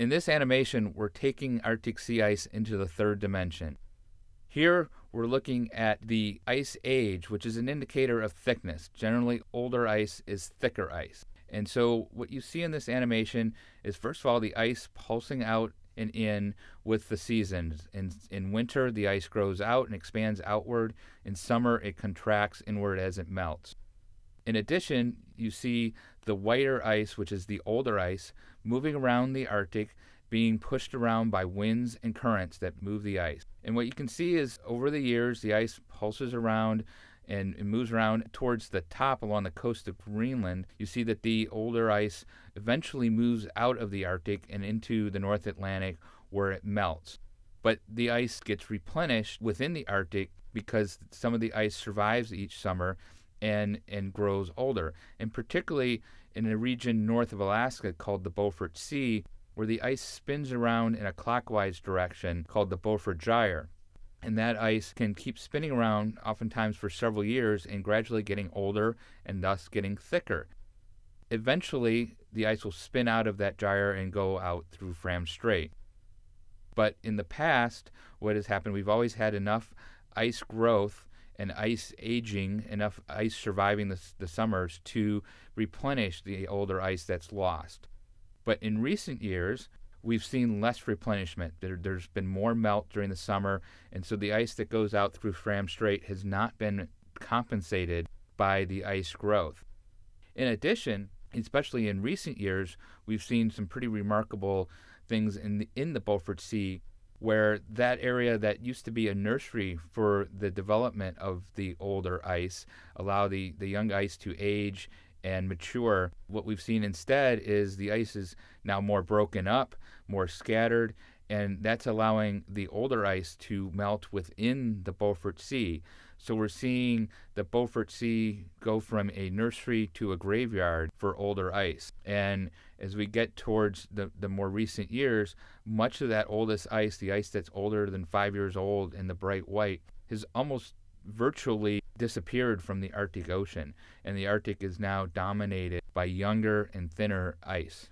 In this animation, we're taking Arctic sea ice into the third dimension. Here, we're looking at the ice age, which is an indicator of thickness. Generally, older ice is thicker ice. And so what you see in this animation is, first of all, the ice pulsing out and in with the seasons. In winter, the ice grows out and expands outward. In summer, it contracts inward as it melts. In addition, you see the whiter ice, which is the older ice, moving around the Arctic, being pushed around by winds and currents that move the ice. And what you can see is, over the years, the ice pulses around and it moves around towards the top along the coast of Greenland. You see that the older ice eventually moves out of the Arctic and into the North Atlantic, where it melts. But the ice gets replenished within the Arctic because some of the ice survives each summer and grows older. And particularly in a region north of Alaska called the Beaufort Sea, where the ice spins around in a clockwise direction called the Beaufort Gyre. And that ice can keep spinning around, oftentimes for several years, and gradually getting older and thus getting thicker. Eventually, the ice will spin out of that gyre and go out through Fram Strait. But in the past, what has happened, we've always had enough ice growth and ice aging, enough ice surviving the summers to replenish the older ice that's lost. But in recent years, we've seen less replenishment. There's been more melt during the summer, and so the ice that goes out through Fram Strait has not been compensated by the ice growth. In addition, especially in recent years, we've seen some pretty remarkable things in the Beaufort Sea, where that area that used to be a nursery for the development of the older ice, allow the young ice to age and mature. What we've seen instead is the ice is now more broken up, more scattered, and that's allowing the older ice to melt within the Beaufort Sea. So we're seeing the Beaufort Sea go from a nursery to a graveyard for older ice. And as we get towards the more recent years, much of that oldest ice, the ice that's older than 5 years old and the bright white, has almost virtually disappeared from the Arctic Ocean, and the Arctic is now dominated by younger and thinner ice.